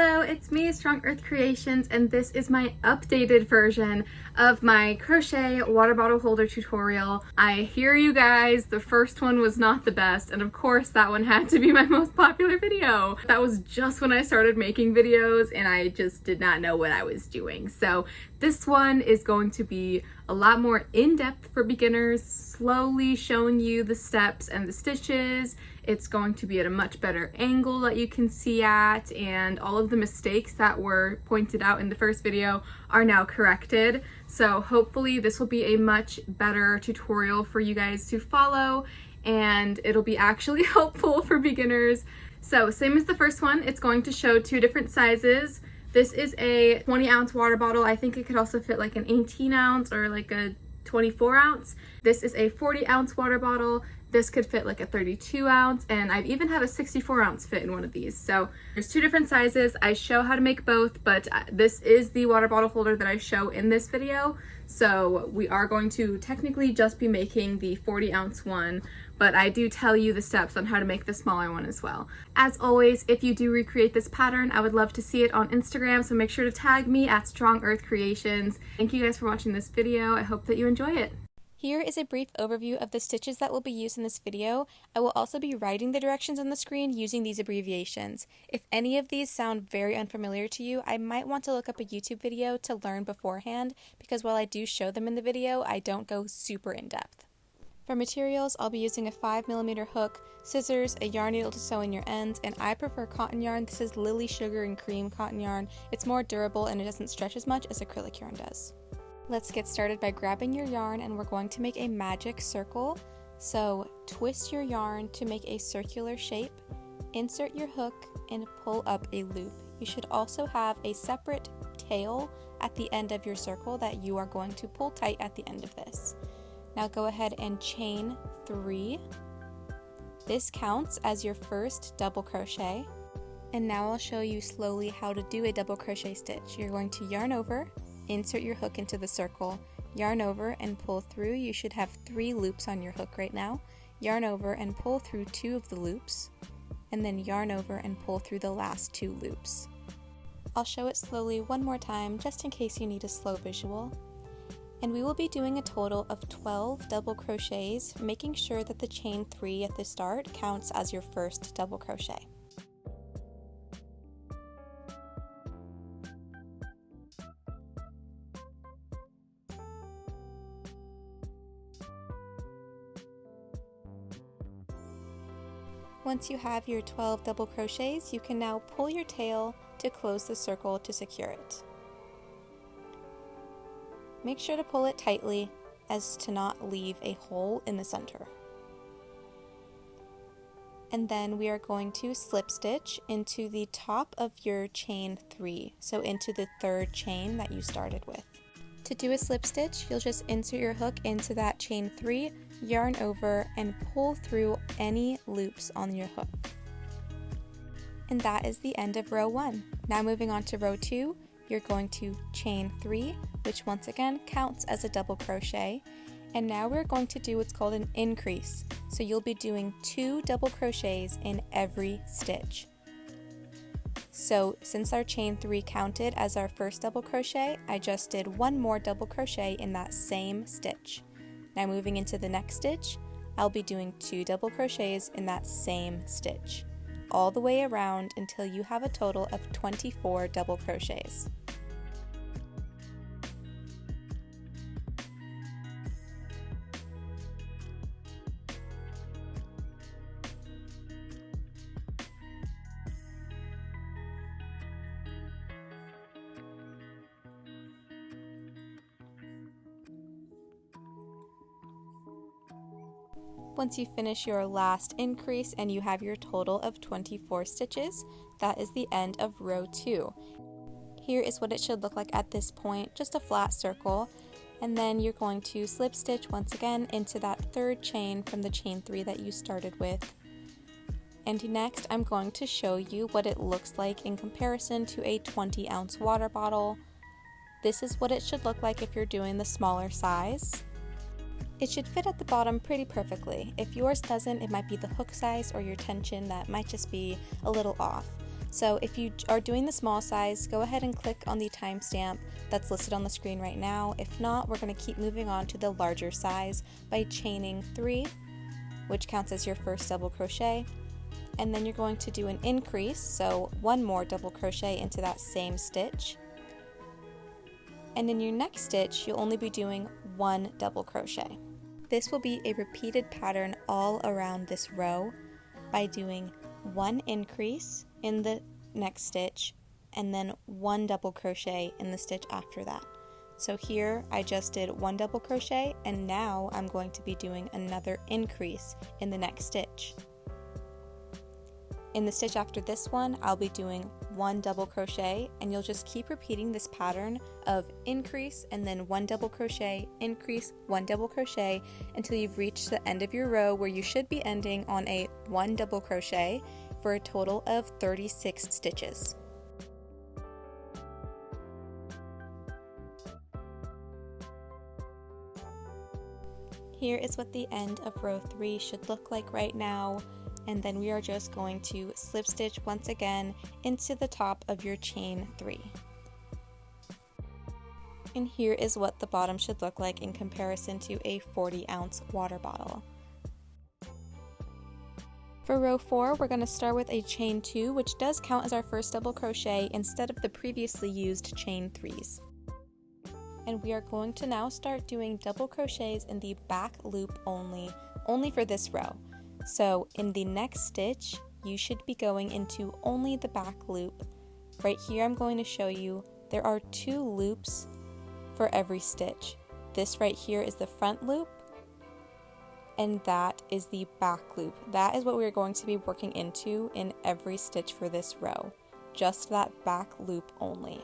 Hello, it's me, Strong Earth Creations, and this is my updated version of my crochet water bottle holder tutorial. I hear you guys, the first one was not the best, and of course that one had to be my most popular video. That was just when I started making videos and I just did not know what I was doing. So this one is going to be a lot more in-depth for beginners, slowly showing you the steps and the stitches. It's going to be at a much better angle that you can see at, and all of the mistakes that were pointed out in the first video are now corrected. So hopefully this will be a much better tutorial for you guys to follow, and it'll be actually helpful for beginners. So same as the first one, it's going to show two different sizes. This is a 20-ounce water bottle. I think it could also fit like an 18-ounce or like a 24-ounce. This is a 40-ounce water bottle. This could fit like a 32-ounce, and I've even had a 64-ounce fit in one of these. So there's two different sizes. I show how to make both, but this is the water bottle holder that I show in this video. So we are going to technically just be making the 40-ounce one, but I do tell you the steps on how to make the smaller one as well. As always, if you do recreate this pattern, I would love to see it on Instagram, so make sure to tag me at Strong Earth Creations. Thank you guys for watching this video. I hope that you enjoy it. Here is a brief overview of the stitches that will be used in this video. I will also be writing the directions on the screen using these abbreviations. If any of these sound very unfamiliar to you, I might want to look up a YouTube video to learn beforehand, because while I do show them in the video, I don't go super in depth. For materials, I'll be using a 5mm hook, scissors, a yarn needle to sew in your ends, and I prefer cotton yarn. This is Lily Sugar and Cream cotton yarn. It's more durable and it doesn't stretch as much as acrylic yarn does. Let's get started by grabbing your yarn, and we're going to make a magic circle. So twist your yarn to make a circular shape, insert your hook, and pull up a loop. You should also have a separate tail at the end of your circle that you are going to pull tight at the end of this. Now go ahead and chain 3. This counts as your first double crochet. And now I'll show you slowly how to do a double crochet stitch. You're going to yarn over, insert your hook into the circle, yarn over and pull through. You should have 3 loops on your hook right now. Yarn over and pull through 2 of the loops, and then yarn over and pull through the last 2 loops. I'll show it slowly one more time just in case you need a slow visual. And we will be doing a total of 12 double crochets, making sure that the chain 3 at the start counts as your first double crochet. Once you have your 12 double crochets, you can now pull your tail to close the circle to secure it. Make sure to pull it tightly as to not leave a hole in the center. And then we are going to slip stitch into the top of your chain 3, so into the 3rd chain that you started with. To do a slip stitch, you'll just insert your hook into that chain 3, yarn over, and pull through any loops on your hook. And that is the end of row 1. Now moving on to row 2, you're going to chain 3, which once again counts as a double crochet. And now we're going to do what's called an increase. So you'll be doing 2 double crochets in every stitch. So since our chain 3 counted as our first double crochet, I just did 1 more double crochet in that same stitch. Now moving into the next stitch, I'll be doing 2 double crochets in that same stitch, all the way around until you have a total of 24 double crochets. Once you finish your last increase and you have your total of 24 stitches, that is the end of row 2. Here is what it should look like at this point, just a flat circle, and then you're going to slip stitch once again into that 3rd chain from the chain 3 that you started with. And next I'm going to show you what it looks like in comparison to a 20-ounce water bottle. This is what it should look like if you're doing the smaller size. It should fit at the bottom pretty perfectly. If yours doesn't, it might be the hook size or your tension that might just be a little off. So if you are doing the small size, go ahead and click on the timestamp that's listed on the screen right now. If not, we're going to keep moving on to the larger size by chaining 3, which counts as your first double crochet, and then you're going to do an increase, so 1 more double crochet into that same stitch, and in your next stitch you'll only be doing 1 double crochet. This will be a repeated pattern all around this row by doing 1 increase in the next stitch and then 1 double crochet in the stitch after that. So here I just did 1 double crochet, and now I'm going to be doing another increase in the next stitch. In the stitch after this one, I'll be doing 1 double crochet, and you'll just keep repeating this pattern of increase and then 1 double crochet, increase, 1 double crochet until you've reached the end of your row, where you should be ending on a 1 double crochet for a total of 36 stitches. Here is what the end of row 3 should look like right now, and then we are just going to slip stitch once again into the top of your chain 3. And here is what the bottom should look like in comparison to a 40-ounce water bottle. For row 4, we're going to start with a chain 2, which does count as our first double crochet instead of the previously used chain 3s. And we are going to now start doing double crochets in the back loop only for this row. So in the next stitch, you should be going into only the back loop. Right here I'm going to show you there are 2 loops for every stitch. This right here is the front loop, and that is the back loop. That is what we're going to be working into in every stitch for this row, just that back loop only.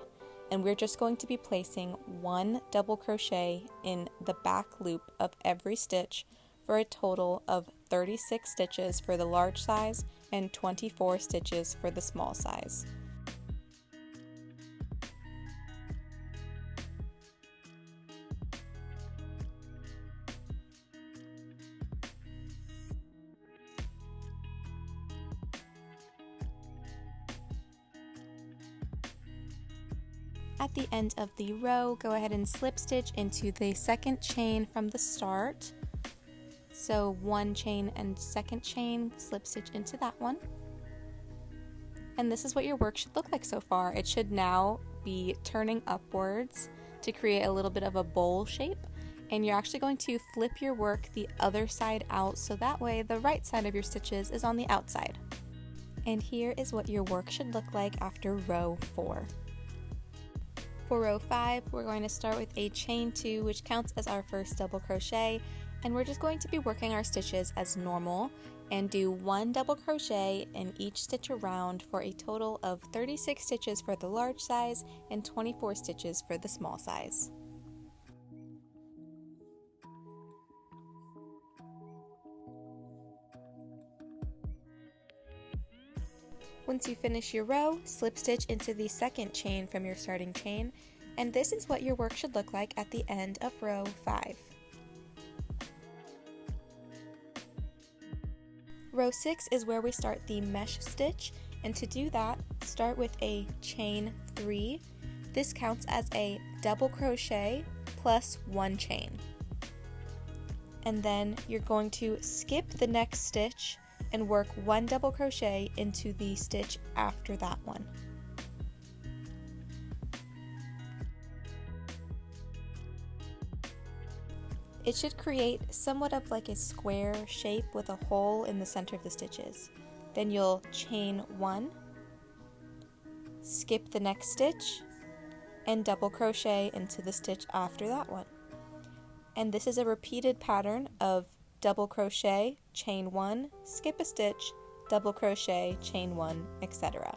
And we're just going to be placing 1 double crochet in the back loop of every stitch for a total of 36 stitches for the large size and 24 stitches for the small size. At the end of the row, go ahead and slip stitch into the second chain from the start. So 1 chain and second chain, slip stitch into that one. And this is what your work should look like so far. It should now be turning upwards to create a little bit of a bowl shape. And you're actually going to flip your work the other side out, so that way the right side of your stitches is on the outside. And here is what your work should look like after row 4. For row 5, we're going to start with a chain 2, which counts as our first double crochet, and we're just going to be working our stitches as normal and do 1 double crochet in each stitch around for a total of 36 stitches for the large size and 24 stitches for the small size. Once you finish your row, slip stitch into the second chain from your starting chain, and this is what your work should look like at the end of row 5. Row 6 is where we start the mesh stitch, and to do that, start with a chain 3. This counts as a double crochet plus 1 chain. And then you're going to skip the next stitch and work 1 double crochet into the stitch after that one. It should create somewhat of like a square shape with a hole in the center of the stitches. Then you'll chain 1, skip the next stitch, and double crochet into the stitch after that one. And this is a repeated pattern of double crochet, chain 1, skip a stitch, double crochet, chain 1, etc.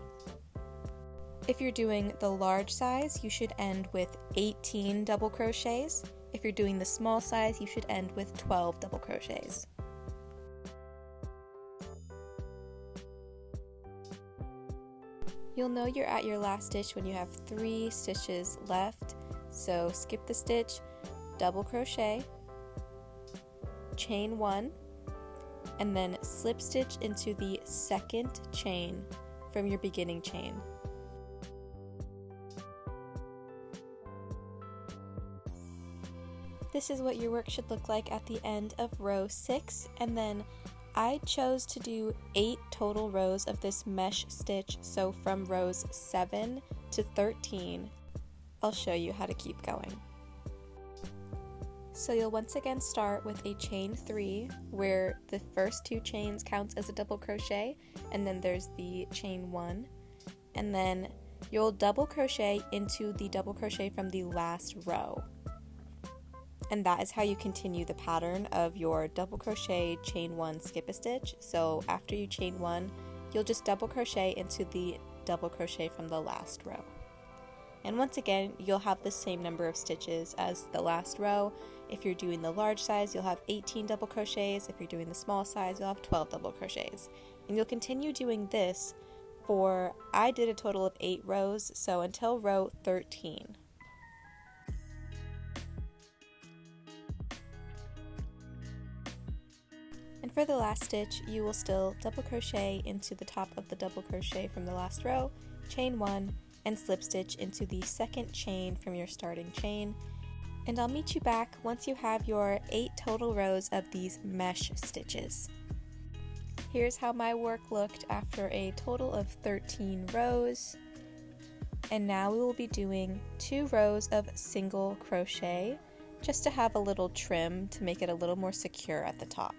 If you're doing the large size, you should end with 18 double crochets. If you're doing the small size, you should end with 12 double crochets. You'll know you're at your last stitch when you have 3 stitches left, so skip the stitch, double crochet, chain 1, and then slip stitch into the second chain from your beginning chain. This is what your work should look like at the end of row 6, and then I chose to do 8 total rows of this mesh stitch, so from rows 7 to 13, I'll show you how to keep going. So you'll once again start with a chain 3, where the first 2 chains counts as a double crochet, and then there's the chain 1, and then you'll double crochet into the double crochet from the last row. And that is how you continue the pattern of your double crochet, chain 1, skip a stitch. So after you chain 1, you'll just double crochet into the double crochet from the last row. And once again, you'll have the same number of stitches as the last row. If you're doing the large size, you'll have 18 double crochets. If you're doing the small size, you'll have 12 double crochets. And you'll continue doing this for, I did a total of 8 rows, so until row 13. And for the last stitch, you will still double crochet into the top of the double crochet from the last row, chain 1, and slip stitch into the second chain from your starting chain. And I'll meet you back once you have your 8 total rows of these mesh stitches. Here's how my work looked after a total of 13 rows. And now we will be doing 2 rows of single crochet, just to have a little trim to make it a little more secure at the top.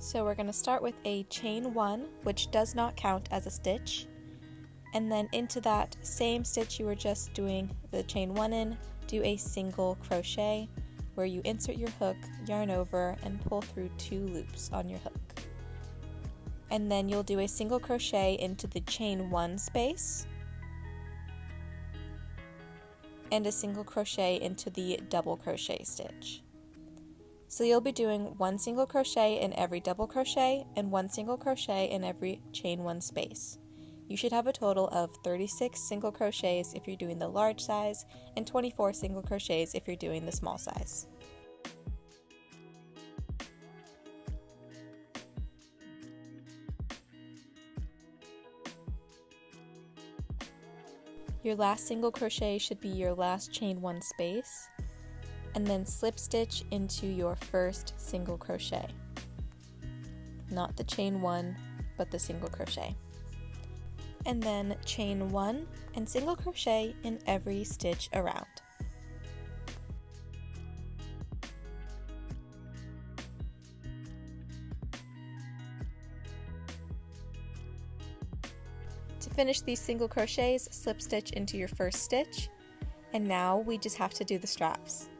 So we're going to start with a chain 1, which does not count as a stitch, and then into that same stitch you were just doing the chain 1 in, do a single crochet where you insert your hook, yarn over, and pull through 2 loops on your hook. And then you'll do a single crochet into the chain 1 space and a single crochet into the double crochet stitch. So you'll be doing 1 single crochet in every double crochet and 1 single crochet in every chain 1 space. You should have a total of 36 single crochets if you're doing the large size and 24 single crochets if you're doing the small size. Your last single crochet should be your last chain 1 space, and then slip stitch into your first single crochet. Not the chain 1, but the single crochet. And then chain 1 and single crochet in every stitch around. To finish these single crochets, slip stitch into your first stitch, and now we just have to do the straps.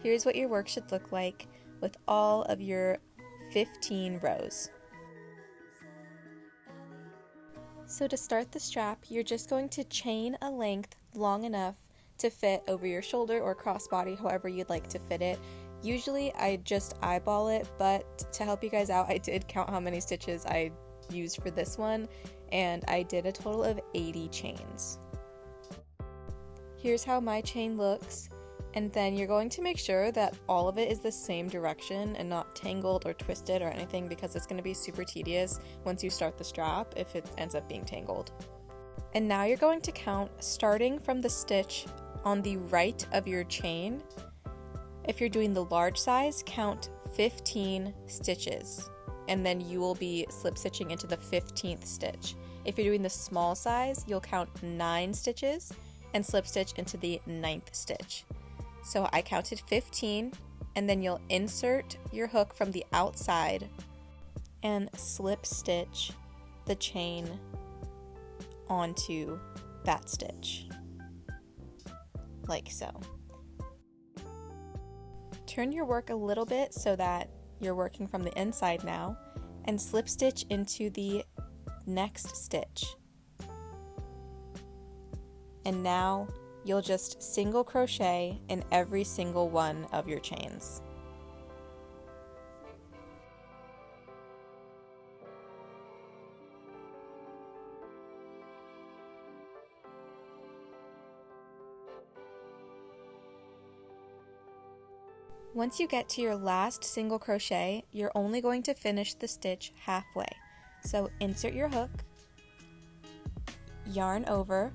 Here's what your work should look like with all of your 15 rows. So to start the strap, you're just going to chain a length long enough to fit over your shoulder or crossbody, however you'd like to fit it. Usually I just eyeball it, but to help you guys out, I did count how many stitches I used for this one, and I did a total of 80 chains. Here's how my chain looks. And then you're going to make sure that all of it is the same direction and not tangled or twisted or anything, because it's going to be super tedious once you start the strap if it ends up being tangled. And now you're going to count starting from the stitch on the right of your chain. If you're doing the large size, count 15 stitches, and then you will be slip stitching into the 15th stitch. If you're doing the small size, you'll count 9 stitches and slip stitch into the 9th stitch. So I counted 15, and then you'll insert your hook from the outside and slip stitch the chain onto that stitch, like so. Turn your work a little bit so that you're working from the inside now, and slip stitch into the next stitch. And now you'll just single crochet in every single one of your chains. Once you get to your last single crochet, you're only going to finish the stitch halfway. So insert your hook, yarn over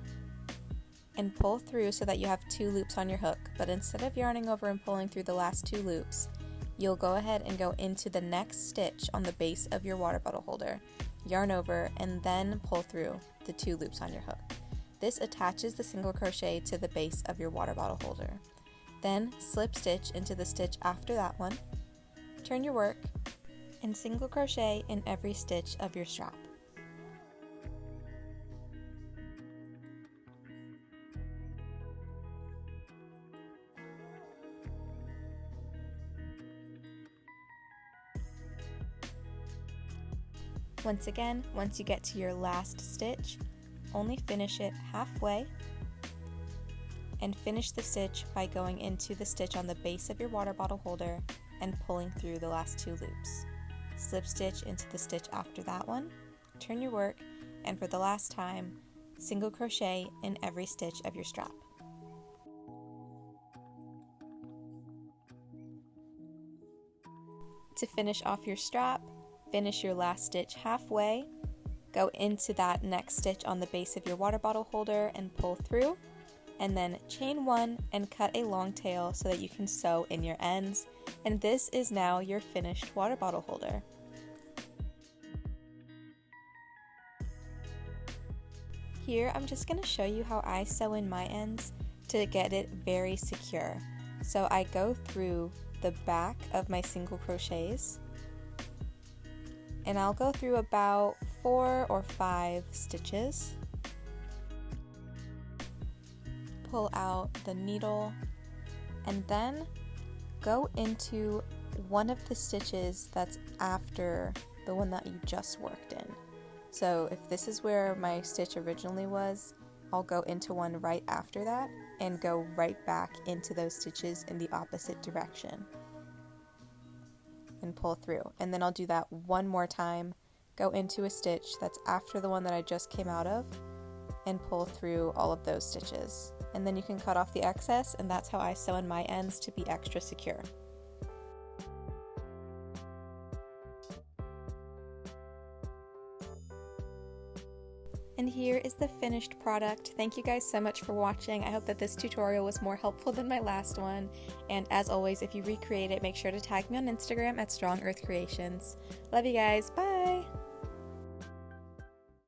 and pull through so that you have 2 loops on your hook, but instead of yarning over and pulling through the last 2 loops, you'll go ahead and go into the next stitch on the base of your water bottle holder, yarn over, and then pull through the 2 loops on your hook. This attaches the single crochet to the base of your water bottle holder. Then slip stitch into the stitch after that one, turn your work, and single crochet in every stitch of your strap. Once again, once you get to your last stitch, only finish it halfway and finish the stitch by going into the stitch on the base of your water bottle holder and pulling through the last 2 loops. Slip stitch into the stitch after that one, turn your work, and for the last time, single crochet in every stitch of your strap. To finish off your strap, finish your last stitch halfway, go into that next stitch on the base of your water bottle holder and pull through, and then chain 1 and cut a long tail so that you can sew in your ends, and this is now your finished water bottle holder. Here I'm just going to show you how I sew in my ends to get it very secure. So I go through the back of my single crochets, and I'll go through about 4 or 5 stitches, pull out the needle, and then go into one of the stitches that's after the one that you just worked in. So if this is where my stitch originally was, I'll go into one right after that and go right back into those stitches in the opposite direction and pull through. And then I'll do that one more time, go into a stitch that's after the one that I just came out of and pull through all of those stitches. And then you can cut off the excess, and that's how I sew in my ends to be extra secure. And here is the finished product. Thank you guys so much for watching. I hope that this tutorial was more helpful than my last one. And as always, if you recreate it, make sure to tag me on Instagram at Strong Earth Creations. Love you guys. Bye!